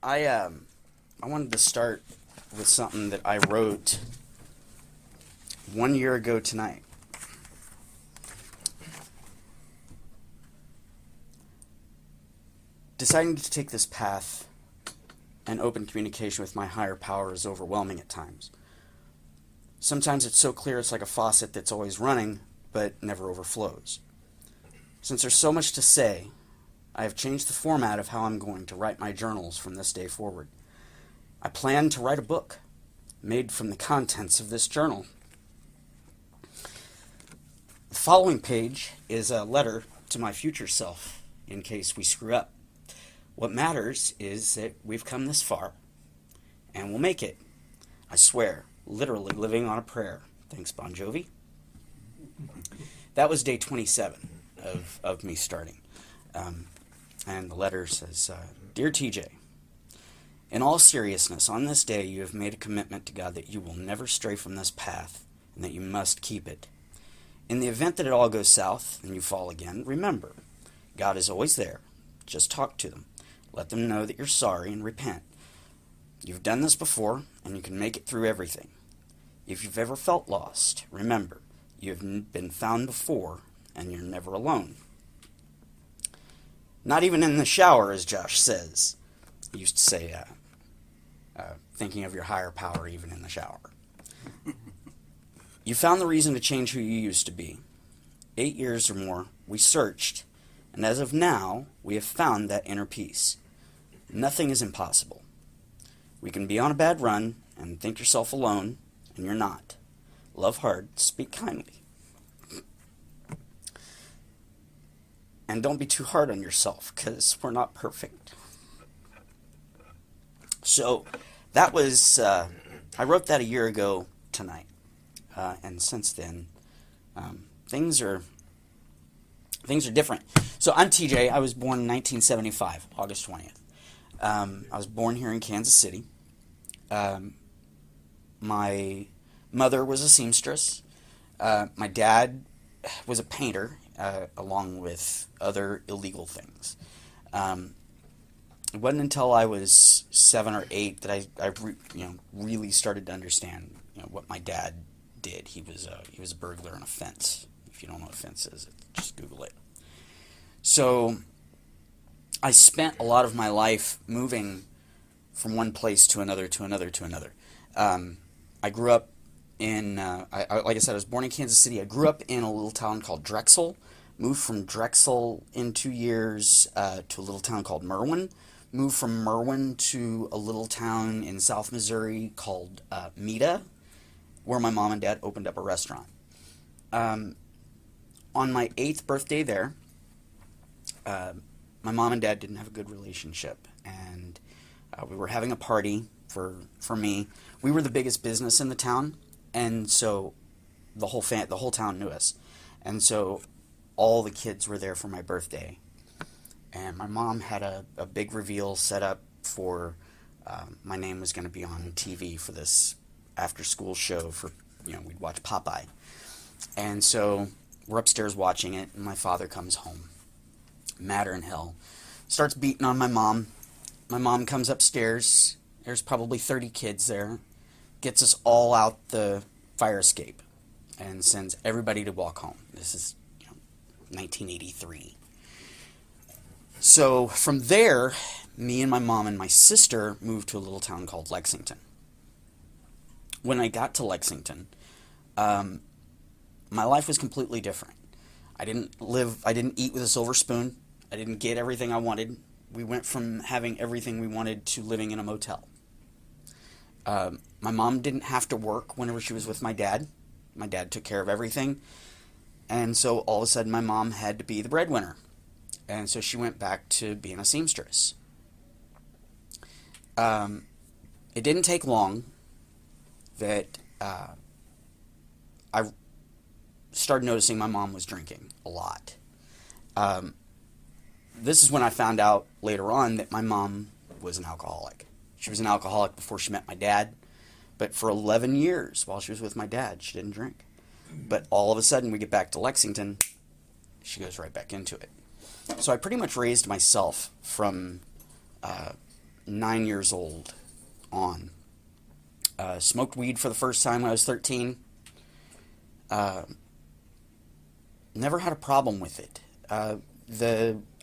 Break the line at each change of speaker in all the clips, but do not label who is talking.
I wanted to start with something that I wrote 1 year ago tonight. Deciding to take this path and open communication with my higher power is overwhelming at times. Sometimes it's so clear it's like a faucet that's always running, but never overflows. Since there's so much to say, I have changed the format of how I'm going to write my journals from this day forward. I plan to write a book made from the contents of this journal. The following page is a letter to my future self in case we screw up. What matters is that we've come this far and we'll make it. I swear, literally living on a prayer. Thanks, Bon Jovi. That was day 27 of me starting. And the letter says, Dear TJ, in all seriousness, on this day you have made a commitment to God that you will never stray from this path and that you must keep it. In the event that it all goes south and you fall again, remember, God is always there. Just talk to them. Let them know that you're sorry and repent. You've done this before and you can make it through everything. If you've ever felt lost, remember, you've been found before and you're never alone. Not even in the shower, as Josh says. He used to say, thinking of your higher power even in the shower. You found the reason to change who you used to be. 8 years or more, we searched, and as of now, we have found that inner peace. Nothing is impossible. We can be on a bad run and think yourself alone, and you're not. Love hard, speak kindly. And don't be too hard on yourself, because we're not perfect. So, that was, I wrote that a year ago tonight. And since then, things are different. So, I'm TJ. I was born in 1975, August 20th. I was born here in Kansas City. My mother was a seamstress. My dad was a painter, along with other illegal things. It wasn't until I was 7 or 8 that I really started to understand what my dad did. He was a burglar on a fence. If you don't know what a fence is, just Google it. So I spent a lot of my life moving from one place to another, to another, to another. I grew up in, like I said, I was born in Kansas City. I grew up in a little town called Drexel. Moved from Drexel in 2 years to a little town called Merwin. Moved from Merwin to a little town in South Missouri called Meta, where my mom and dad opened up a restaurant. On my 8th birthday there, my mom and dad didn't have a good relationship, and we were having a party for me. We were the biggest business in the town, and so the whole town knew us, and so all the kids were there for my birthday. And my mom had a big reveal set up for my name was going to be on TV for this after-school show for, we'd watch Popeye. And so we're upstairs watching it, and my father comes home, madder than hell, starts beating on my mom. My mom comes upstairs. There's probably 30 kids there, gets us all out the fire escape, and sends everybody to walk home. This is 1983. So from there, me and my mom and my sister moved to a little town called Lexington. When I got to Lexington, my life was completely different. I didn't eat with a silver spoon. I didn't get everything I wanted. We went from having everything we wanted to living in a motel. My mom didn't have to work whenever she was with my dad. My dad took care of everything. And so all of a sudden my mom had to be the breadwinner. And so she went back to being a seamstress. It didn't take long that I started noticing my mom was drinking a lot. This is when I found out later on that my mom was an alcoholic. She was an alcoholic before she met my dad, but for 11 years while she was with my dad, she didn't drink. But all of a sudden we get back to Lexington, she goes right back into it. So I pretty much raised myself from 9 years old on. Smoked weed for the first time when I was 13. Never had a problem with it. I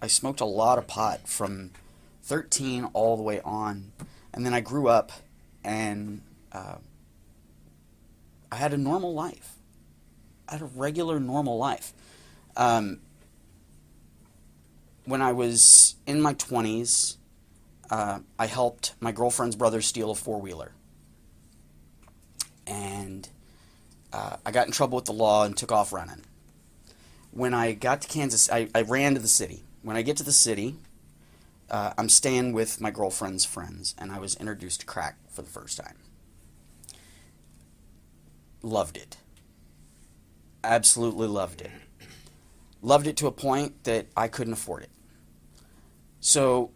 smoked a lot of pot from 13 all the way on, and then I grew up and I had a normal life. I had a regular normal life. When I was in my 20s, I helped my girlfriend's brother steal a four-wheeler. And I got in trouble with the law and took off running. When I got to Kansas, I ran to the city. When I get to the city, I'm staying with my girlfriend's friends, and I was introduced to crack for the first time. Loved it. Absolutely loved it. Loved it to a point that I couldn't afford it. So,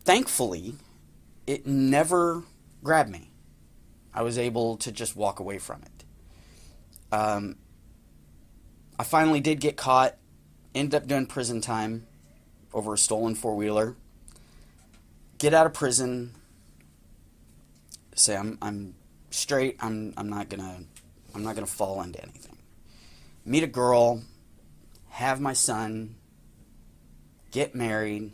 thankfully, it never grabbed me. I was able to just walk away from it. I finally did get caught, ended up doing prison time over a stolen four-wheeler. Get out of prison, say I'm straight, I'm not gonna fall into anything. Meet a girl, have my son, get married,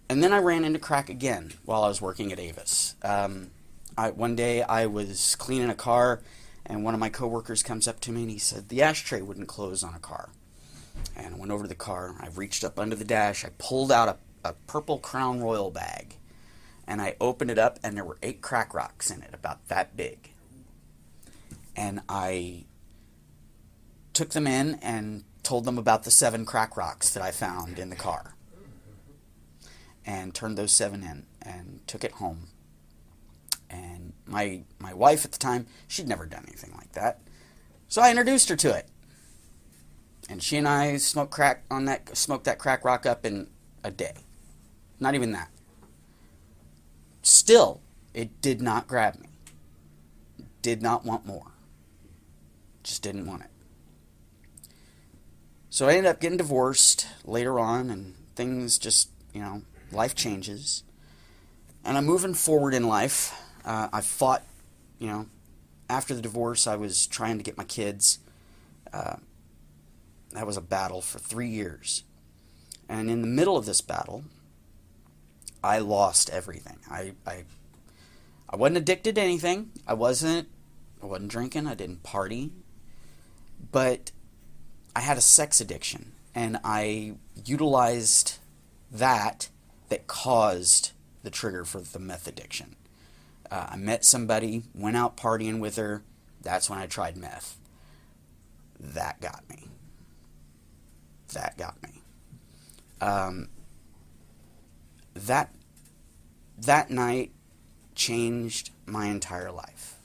and then I ran into crack again while I was working at Avis. One day I was cleaning a car, and one of my coworkers comes up to me and he said, the ashtray wouldn't close on a car. And I went over to the car, I reached up under the dash, I pulled out a purple Crown Royal bag, and I opened it up, and there were 8 crack rocks in it, about that big. And I took them in and told them about the 7 crack rocks that I found in the car. And turned those 7 in and took it home. And my wife at the time, she'd never done anything like that. So I introduced her to it. And she and I smoked that crack rock up in a day. Not even that. Still, it did not grab me. Did not want more. Just didn't want it. So I ended up getting divorced later on, and things just, life changes. And I'm moving forward in life. I fought, after the divorce, I was trying to get my kids. That was a battle for 3 years. And in the middle of this battle, I lost everything. I wasn't addicted to anything. I wasn't drinking. I didn't party. But I had a sex addiction, and I utilized that caused the trigger for the meth addiction. I met somebody, went out partying with her. That's when I tried meth. That got me. That night changed my entire life.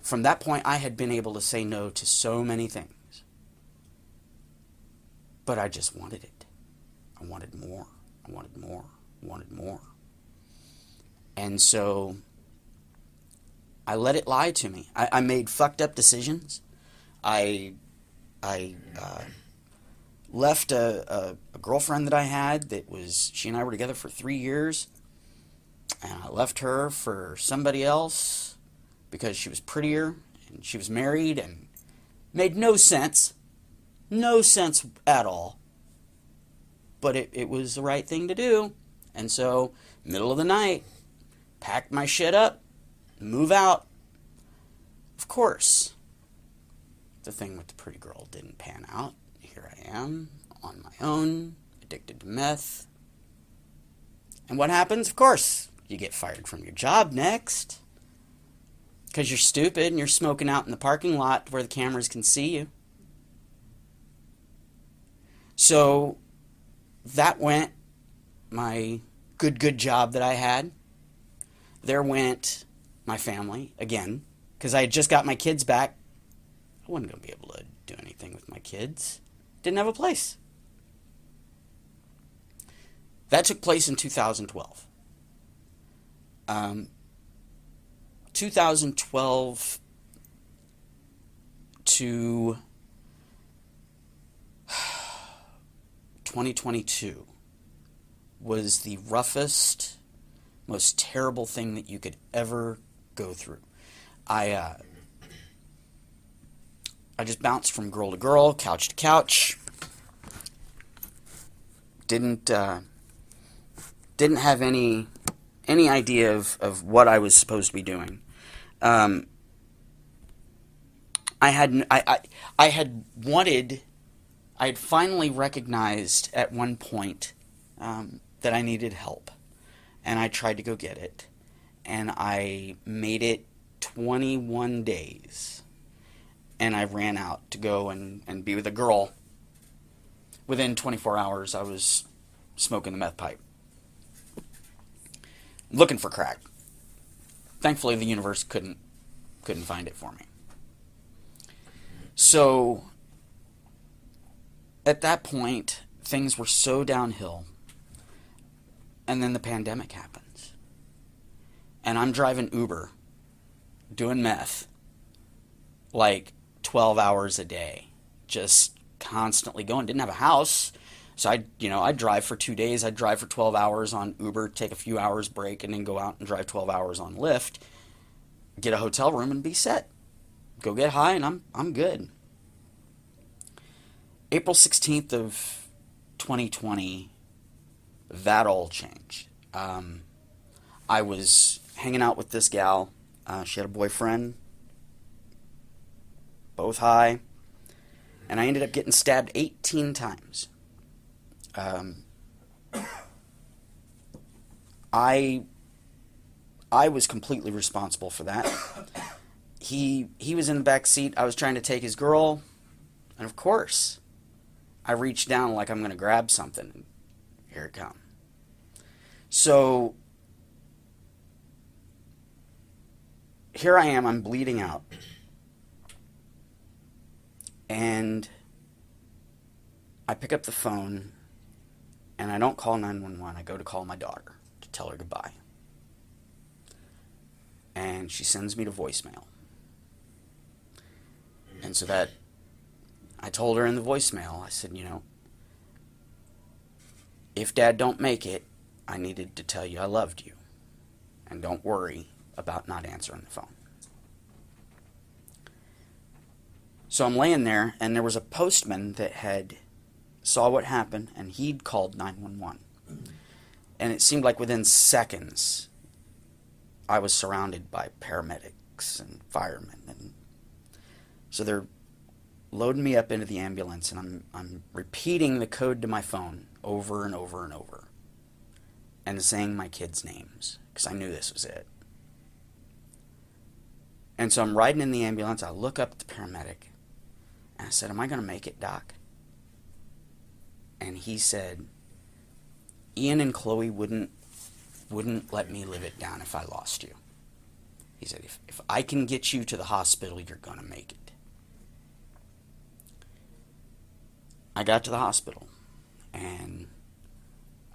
From that point, I had been able to say no to so many things. But I just wanted it. I wanted more. I wanted more. I wanted more. And so I let it lie to me. I made fucked up decisions. I left a girlfriend that I had she and I were together for 3 years. And I left her for somebody else because she was prettier and she was married, and made no sense. No sense at all. But it was the right thing to do. And so, middle of the night, packed my shit up, move out. Of course, the thing with the pretty girl didn't pan out. Here I am, on my own, addicted to meth. And what happens? Of course, you get fired from your job next. Because you're stupid and you're smoking out in the parking lot where the cameras can see you. So, that went my good job that I had. There went my family, again, because I had just got my kids back. I wasn't going to be able to do anything with my kids. Didn't have a place. That took place in 2012. 2012 to 2022 was the roughest, most terrible thing that you could ever go through. I just bounced from girl to girl, couch to couch. Didn't have any idea of what I was supposed to be doing. I had finally recognized at one point that I needed help, and I tried to go get it, and I made it 21 days, and I ran out to go and be with a girl. Within 24 hours, I was smoking the meth pipe, looking for crack. Thankfully, the universe couldn't find it for me. So, at that point, things were so downhill, and then the pandemic happens. And I'm driving Uber, doing meth, like 12 hours a day, just constantly going. Didn't have a house, so I'd drive for 2 days. I'd drive for 12 hours on Uber, take a few hours break, and then go out and drive 12 hours on Lyft, get a hotel room, and be set. Go get high, and I'm good. April 16th of 2020, that all changed. I was hanging out with this gal. She had a boyfriend, both high, and I ended up getting stabbed 18 times. I was completely responsible for that. He was in the back seat. I was trying to take his girl, and of course, I reached down like I'm going to grab something, and here it comes. So, here I am, I'm bleeding out, and I pick up the phone, and I don't call 911. I go to call my daughter to tell her goodbye. And she sends me to voicemail. And so that, I told her in the voicemail, I said, if Dad don't make it, I needed to tell you I loved you. And don't worry about not answering the phone. So I'm laying there, and there was a postman that had saw what happened, and he'd called 911. And it seemed like within seconds, I was surrounded by paramedics and firemen. And so they're loading me up into the ambulance, and I'm repeating the code to my phone over and over and over, and saying my kids' names, because I knew this was it. And so I'm riding in the ambulance. I look up at the paramedic, and I said, "Am I going to make it, Doc?" And he said, "Ian and Chloe wouldn't let me live it down if I lost you." He said, if I can get you to the hospital, you're going to make it. I got to the hospital, and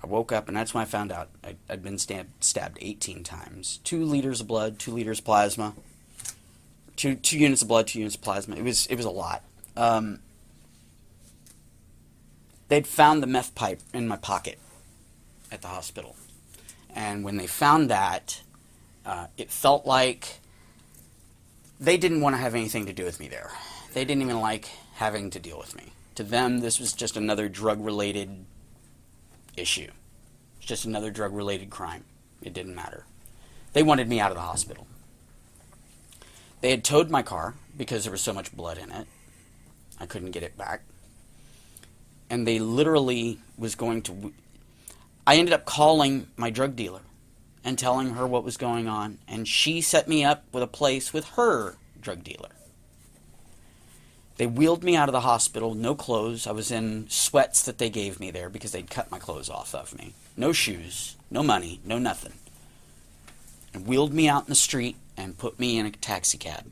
I woke up, and that's when I found out I'd been stabbed 18 times. 2 liters of blood, 2 liters of plasma, 2 units of blood, 2 units of plasma. It was a lot. They'd found the meth pipe in my pocket at the hospital. And when they found that, it felt like they didn't want to have anything to do with me there. They didn't even like having to deal with me. To them, this was just another drug-related issue. It's just another drug-related crime. It didn't matter. They wanted me out of the hospital. They had towed my car because there was so much blood in it. I couldn't get it back. And they literally was going to... I ended up calling my drug dealer and telling her what was going on, and she set me up with a place with her drug dealer. They wheeled me out of the hospital, no clothes. I was in sweats that they gave me there because they'd cut my clothes off of me. No shoes, no money, no nothing. And wheeled me out in the street and put me in a taxi cab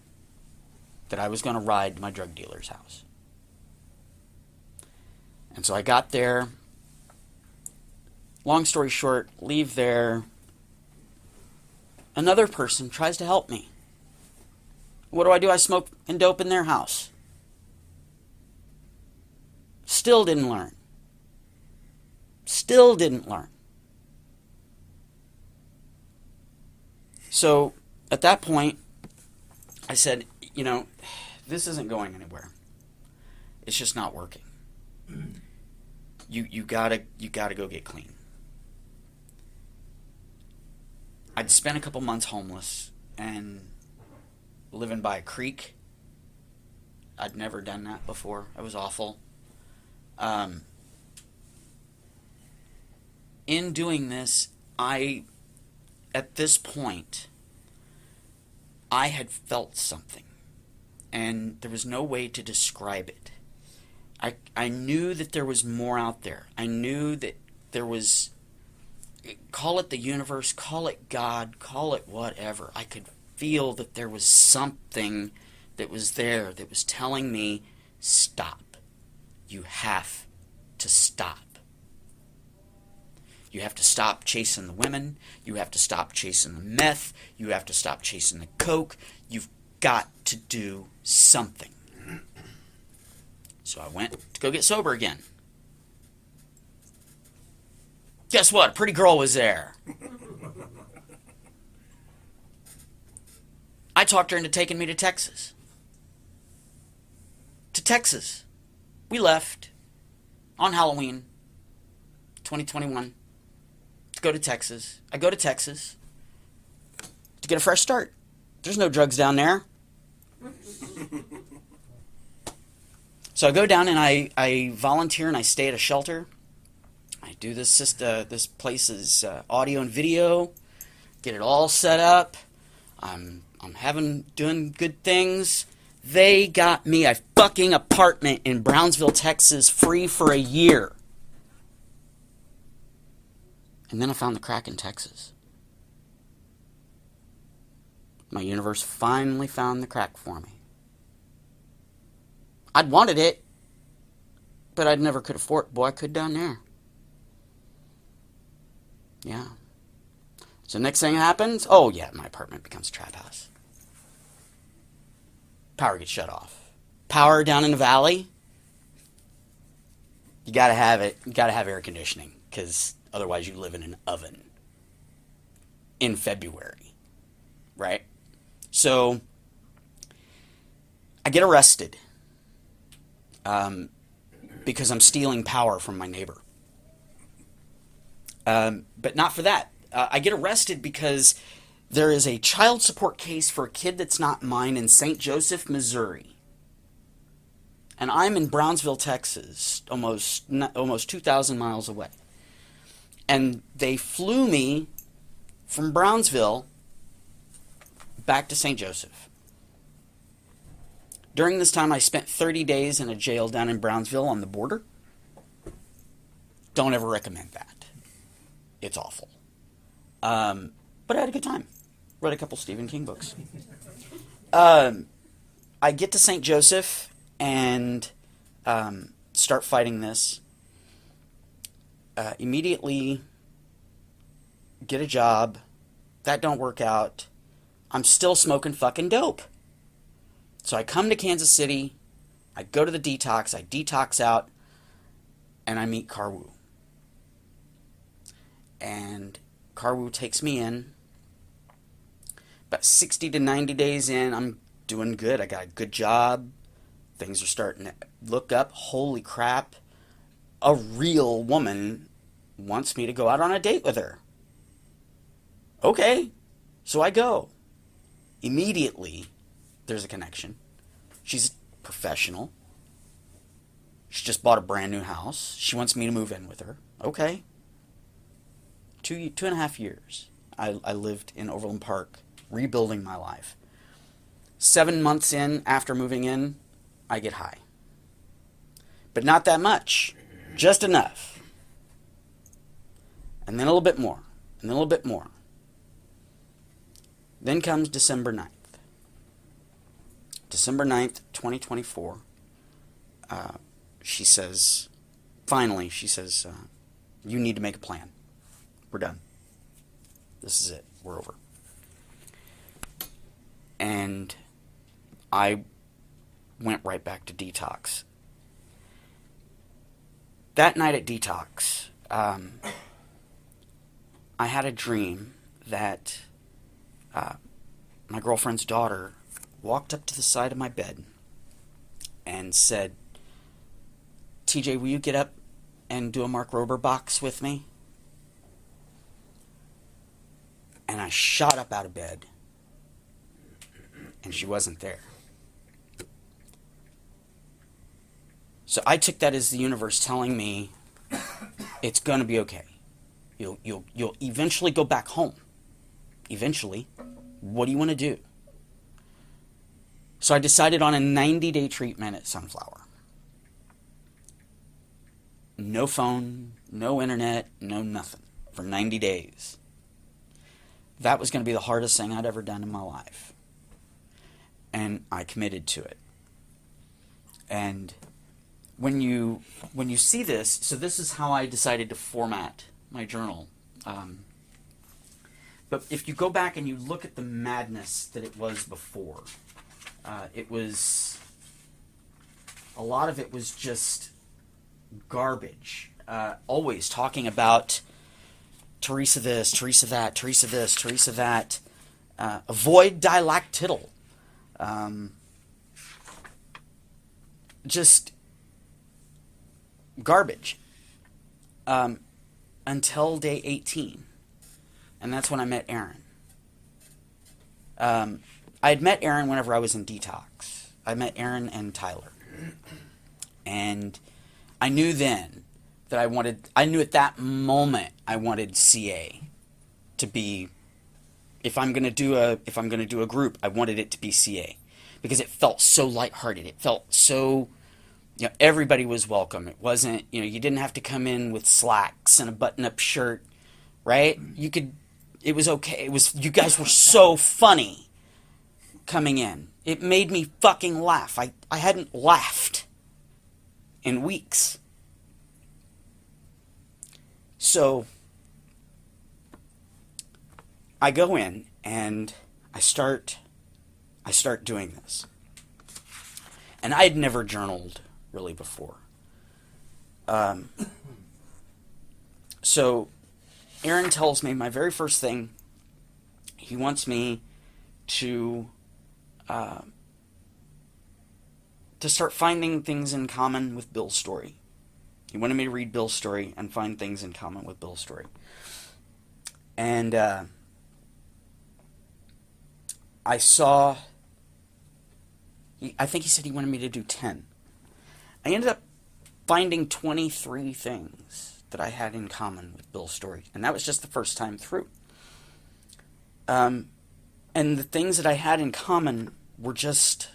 that I was going to ride to my drug dealer's house. And so I got there. Long story short, leave there. Another person tries to help me. What do? I smoke and dope in their house. Still didn't learn. Still didn't learn. So at that point, I said, this isn't going anywhere. It's just not working. You gotta go get clean. I'd spent a couple months homeless and living by a creek. I'd never done that before. It was awful. In doing this, at this point, I had felt something, and there was no way to describe it. I knew that there was more out there. I knew that there was, call it the universe, call it God, call it whatever. I could feel that there was something that was there that was telling me, stop. You have to stop. You have to stop chasing the women. You have to stop chasing the meth. You have to stop chasing the coke. You've got to do something. So I went to go get sober again. Guess what? A pretty girl was there. I talked her into taking me to Texas. We left on Halloween 2021 to go to Texas. I go to Texas to get a fresh start. There's no drugs down there. So I go down and I volunteer and I stay at a shelter. I do this. This place is audio and video. Get it all set up. I'm doing good things. They got me a fucking apartment in Brownsville, Texas, free for a year. And then I found the crack in Texas. My universe finally found the crack for me. I'd wanted it, but I never could afford it. Boy, I could down there. Yeah. So next thing happens, oh yeah, my apartment becomes a trap house. Power gets shut off. Power down in the valley, you gotta have it. You gotta have air conditioning, because otherwise you live in an oven in February, right? So I get arrested because I'm stealing power from my neighbor. But not for that. I get arrested because there is a child support case for a kid that's not mine in St. Joseph, Missouri. And I'm in Brownsville, Texas, almost 2,000 miles away. And they flew me from Brownsville back to St. Joseph. During this time, I spent 30 days in a jail down in Brownsville on the border. Don't ever recommend that. It's awful. But I had a good time. Read a couple Stephen King books. I get to St. Joseph and start fighting this. Immediately get a job. That don't work out. I'm still smoking fucking dope. So I come to Kansas City. I go to the detox. I detox out. And I meet Carwoo. And Carwoo takes me in. About 60 to 90 days in, I'm doing good. I got a good job. Things are starting to look up. Holy crap. A real woman wants me to go out on a date with her. Okay. So I go. Immediately, there's a connection. She's a professional. She just bought a brand new house. She wants me to move in with her. Okay. 2.5 years. I lived in Overland Park, rebuilding my life. 7 months in, after moving in, I get high. But not that much. Just enough. And then a little bit more. And then a little bit more. Then comes December 9th. December 9th, 2024. She says, finally, you need to make a plan. We're done. This is it. We're over. And I went right back to detox. That night at detox, I had a dream that my girlfriend's daughter walked up to the side of my bed and said, TJ, will you get up and do a Mark Rober box with me? And I shot up out of bed, and she wasn't there. So I took that as the universe telling me it's going to be okay. You'll eventually go back home. Eventually. What do you want to do? So I decided on a 90-day treatment at Sunflower. No phone, no internet, no nothing for 90 days. That was going to be the hardest thing I'd ever done in my life. And I committed to it. And when you see this, so this is how I decided to format my journal. But if you go back and you look at the madness that it was before, it was, a lot of it was just garbage. Always talking about Teresa this, Teresa that, Teresa this, Teresa that. Avoid dilactitl. Just garbage. Until day 18. And that's when I met Aaron. I had met Aaron whenever I was in detox. I met Aaron and Tyler. And I knew then that I knew at that moment I wanted CA to be, if I'm going to do a group, I wanted it to be CA. Because it felt so lighthearted. It felt so, everybody was welcome. It wasn't, you didn't have to come in with slacks and a button-up shirt, right? It was okay. You guys were so funny coming in. It made me fucking laugh. I hadn't laughed in weeks. So I go in and I start doing this. And I had never journaled really before. So Aaron tells me my very first thing, he wants me to start finding things in common with Bill's story. He wanted me to read Bill's story and find things in common with Bill's story. And I saw, I think he said he wanted me to do 10. I ended up finding 23 things that I had in common with Bill's story. And that was just the first time through. And the things that I had in common were just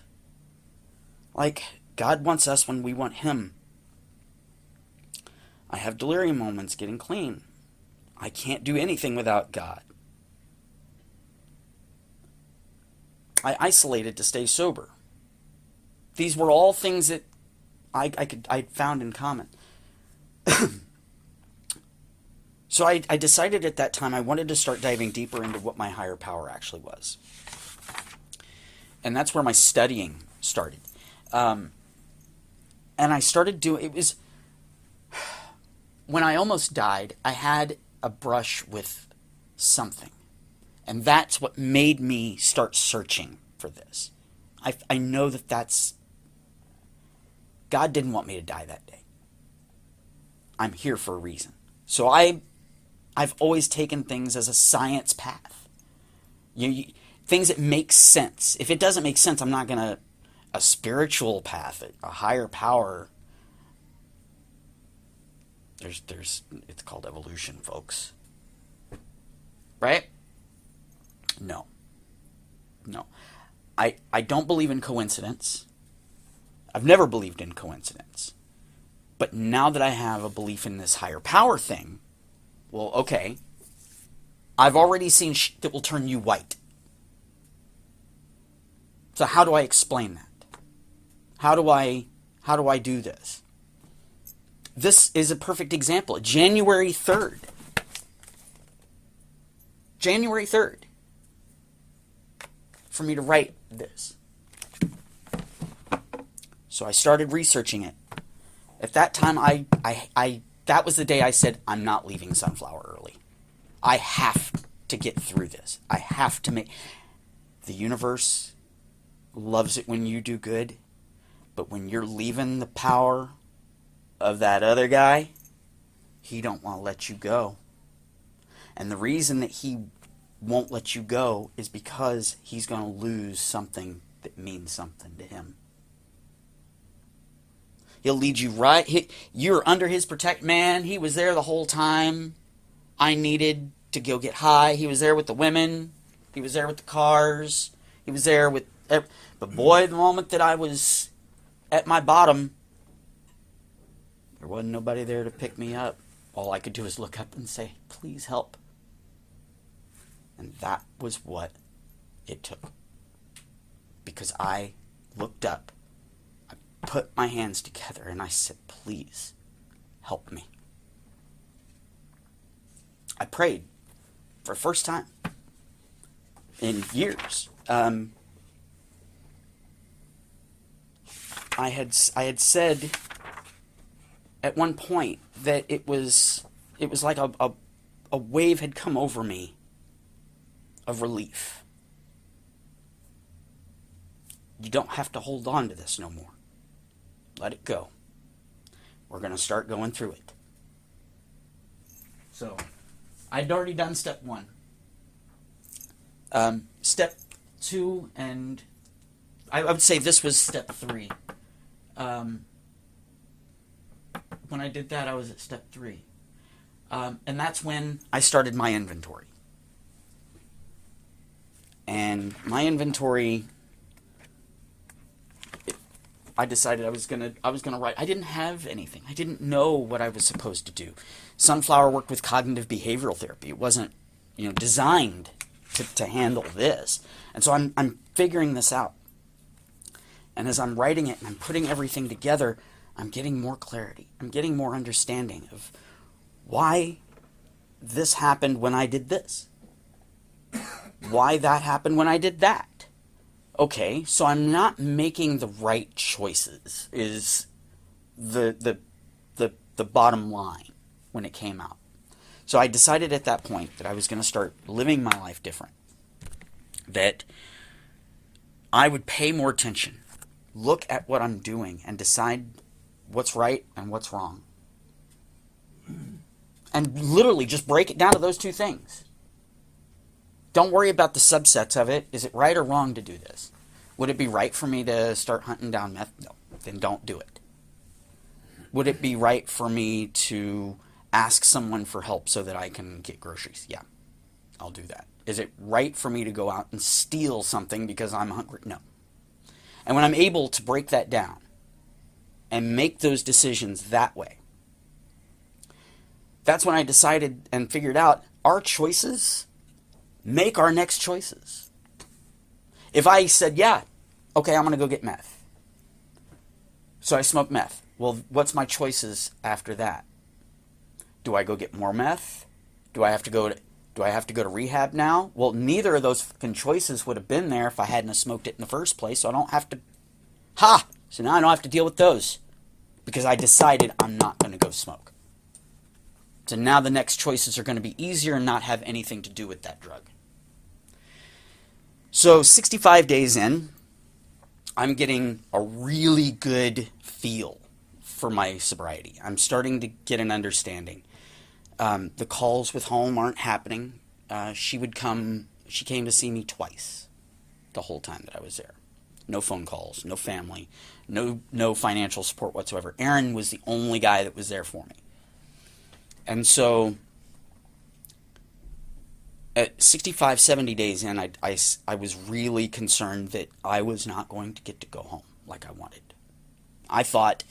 like, God wants us when we want Him. I have delirium moments getting clean. I can't do anything without God. I isolated to stay sober. These were all things that I found in common. So I decided at that time I wanted to start diving deeper into what my higher power actually was. And that's where my studying started. And I started doing, it was, when I almost died, I had a brush with something. And that's what made me start searching for this. I know that's, God didn't want me to die that day. I'm here for a reason. So I've always taken things as a science path. Things that make sense. If it doesn't make sense, I'm not going to, a spiritual path, a higher power. It's called evolution, folks. Right? No. I don't believe in coincidence. I've never believed in coincidence. But now that I have a belief in this higher power thing, well, okay, I've already seen shit that will turn you white. So how do I explain that? How do I do this? This is a perfect example. January 3rd. January 3rd. For me to write this. So I started researching it. At that time, that was the day I said, I'm not leaving Sunflower early. I have to get through this. I have to make... The universe loves it when you do good, but when you're leaving the power of that other guy, he don't want to let you go. And the reason that he won't let you go is because he's going to lose something that means something to him. He'll lead you right. You're under his protect. Man, he was there the whole time I needed to go get high. He was there with the women. He was there with the cars. He was there with... But boy, the moment that I was at my bottom, there wasn't nobody there to pick me up. All I could do was look up and say, please help. And that was what it took. Because I looked up, I put my hands together, and I said, please help me. I prayed for the first time in years. I had said at one point that it was like a wave had come over me of relief. You don't have to hold on to this no more. Let it go. We're going to start going through it. So, I'd already done step 1. Step 2, and I would say this was step 3. When I did that, I was at step 3. And that's when I started my inventory. And my inventory, I decided I was gonna write. I didn't have anything. I didn't know what I was supposed to do. Sunflower worked with cognitive behavioral therapy. It wasn't, designed to handle this. And so I'm figuring this out. And as I'm writing it and I'm putting everything together, I'm getting more clarity. I'm getting more understanding of why this happened when I did this. Why that happened when I did that. Okay, so I'm not making the right choices is the bottom line when it came out. So I decided at that point that I was going to start living my life different. That I would pay more attention, look at what I'm doing, and decide what's right and what's wrong. And literally just break it down to those two things. Don't worry about the subsets of it. Is it right or wrong to do this? Would it be right for me to start hunting down meth? No. Then don't do it. Would it be right for me to ask someone for help so that I can get groceries? Yeah, I'll do that. Is it right for me to go out and steal something because I'm hungry? No. And when I'm able to break that down and make those decisions that way, that's when I decided and figured out our choices make our next choices. If I said, yeah, okay, I'm going to go get meth. So I smoke meth. Well, what's my choices after that? Do I go get more meth? Do I have to go to rehab now? Well, neither of those fucking choices would have been there if I hadn't have smoked it in the first place, so I don't have to... So now I don't have to deal with those because I decided I'm not going to go smoke. So now the next choices are going to be easier and not have anything to do with that drug. So 65 days in, I'm getting a really good feel for my sobriety. I'm starting to get an understanding. The calls with home aren't happening. She came to see me twice the whole time that I was there. No phone calls, no family, no financial support whatsoever. Aaron was the only guy that was there for me. And so at 65, 70 days in, I was really concerned that I was not going to get to go home like I wanted. I thought,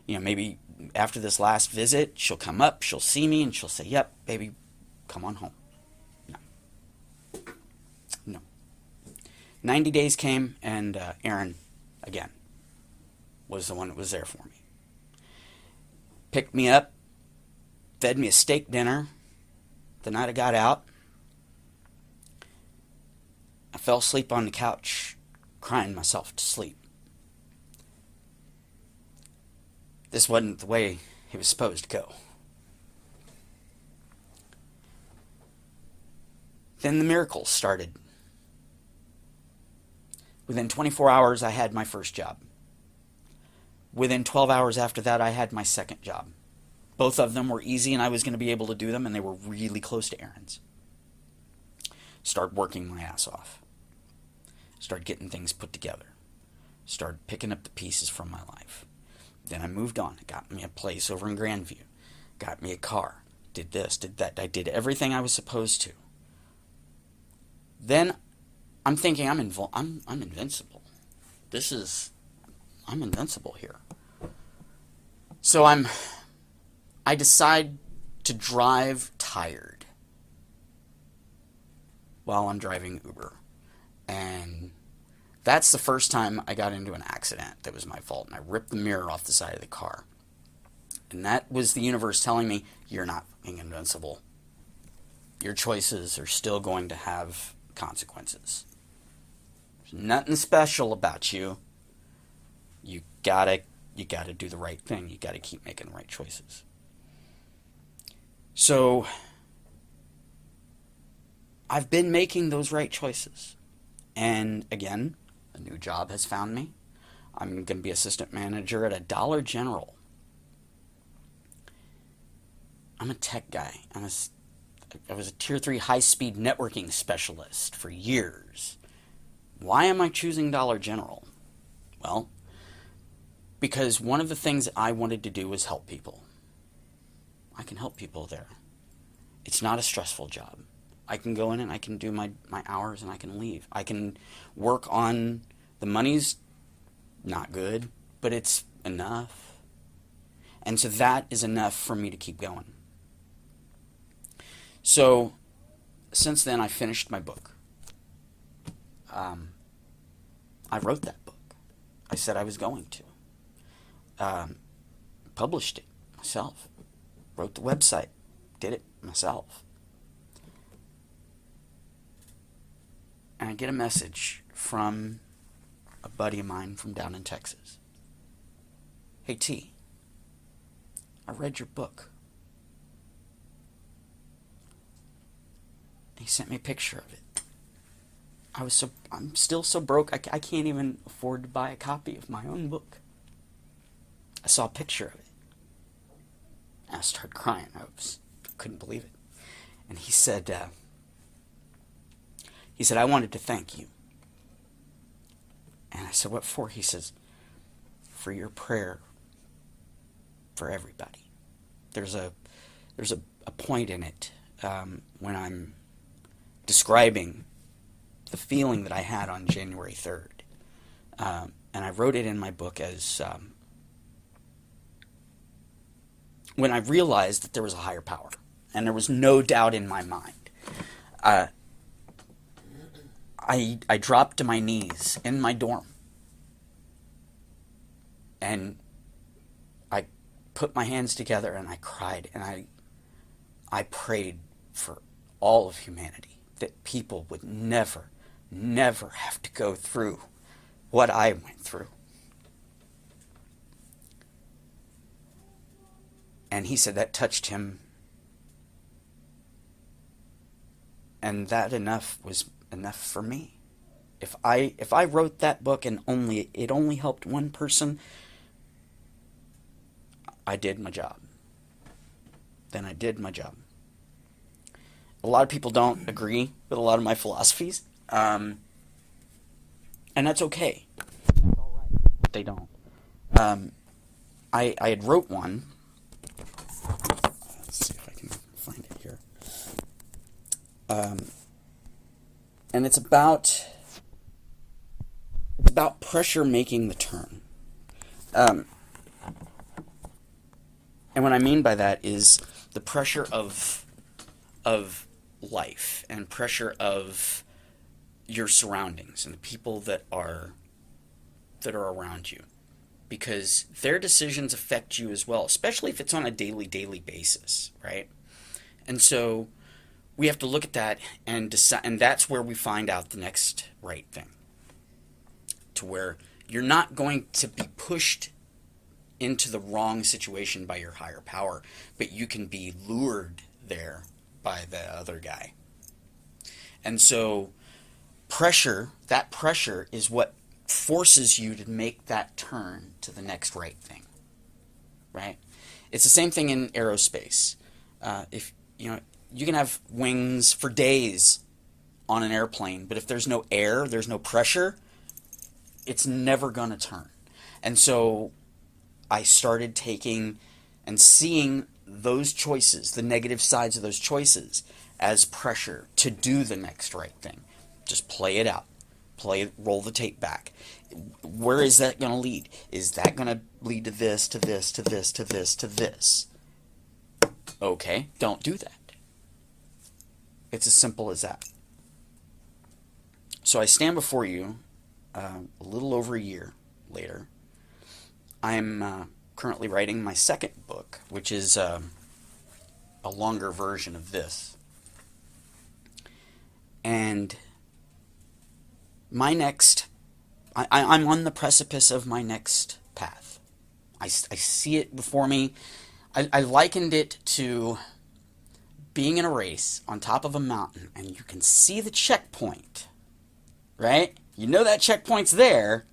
maybe after this last visit, she'll come up, she'll see me, and she'll say, yep, baby, come on home. No. 90 days came, and Aaron, again, was the one that was there for me. Picked me up, fed me a steak dinner the night I got out. I fell asleep on the couch, crying myself to sleep. This wasn't the way it was supposed to go. Then the miracles started. Within 24 hours, I had my first job. Within 12 hours after that, I had my second job. Both of them were easy, and I was going to be able to do them, and they were really close to errands. Start working my ass off. Start getting things put together. Start picking up the pieces from my life. Then I moved on. Got me a place over in Grandview. Got me a car. Did this, did that. I did everything I was supposed to. Then I'm thinking I'm invincible. I'm invincible here. So I decide to drive tired while I'm driving Uber. And that's the first time I got into an accident that was my fault. And I ripped the mirror off the side of the car. And that was the universe telling me, you're not fucking invincible. Your choices are still going to have consequences. There's nothing special about you. You gotta do the right thing. You gotta keep making the right choices. So I've been making those right choices. And again, a new job has found me. I'm going to be assistant manager at a Dollar General. I'm a tech guy. I was a tier 3 high-speed networking specialist for years. Why am I choosing Dollar General? Well, because one of the things I wanted to do was help people. I can help people there. It's not a stressful job. I can go in and I can do my hours and I can leave. I can work on, the money's not good, but it's enough. And so that is enough for me to keep going. So, since then, I finished my book. I wrote that book. I said I was going to. Published it myself. Wrote the website. Did it myself. And I get a message from a buddy of mine from down in Texas. Hey T, I read your book. He sent me a picture of it. I'm still so broke, I can't even afford to buy a copy of my own book. I saw a picture of it. And I started crying. I couldn't believe it. And he said, I wanted to thank you. And I said, what for? He says, for your prayer for everybody. There's a point in it when I'm describing the feeling that I had on January 3rd. And I wrote it in my book as when I realized that there was a higher power. And there was no doubt in my mind. I dropped to my knees in my dorm. And I put my hands together and I cried. And I prayed for all of humanity. That people would never have to go through what I went through. And he said that touched him. And that was enough for me. If I wrote that book and it only helped one person, I did my job. Then I did my job. A lot of people don't agree with a lot of my philosophies, and that's okay. It's all right. They don't. I had wrote one. Let's see if I can find it here. And it's about pressure making the turn. And what I mean by that is the pressure of life and pressure of your surroundings and the people that are around you, because their decisions affect you as well, especially if it's on a daily basis, right? And so we have to look at that and decide, and that's where we find out the next right thing, to where you're not going to be pushed into the wrong situation by your higher power, but you can be lured there by the other guy. And so that pressure is what forces you to make that turn to the next right thing, right? It's the same thing in aerospace. If you know, you can have wings for days on an airplane, but if there's no air, there's no pressure, it's never going to turn. And so I started taking and seeing those choices, the negative sides of those choices, as pressure to do the next right thing. Just play it out. Roll the tape back. Where is that going to lead? Is that going to lead to this, to this, to this, to this, to this? Okay, don't do that. It's as simple as that. So I stand before you a little over a year later. I'm currently writing my second book, which is a longer version of this. And I'm on the precipice of my next path. I see it before me. I likened it to being in a race on top of a mountain, and you can see the checkpoint, right? You know that checkpoint's there,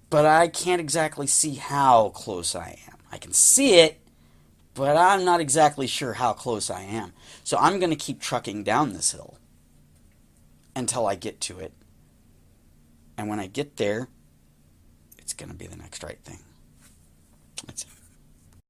but I can't exactly see how close I am. I can see it, but I'm not exactly sure how close I am. So I'm going to keep trucking down this hill until I get to it. And when I get there, it's going to be the next right thing. That's it.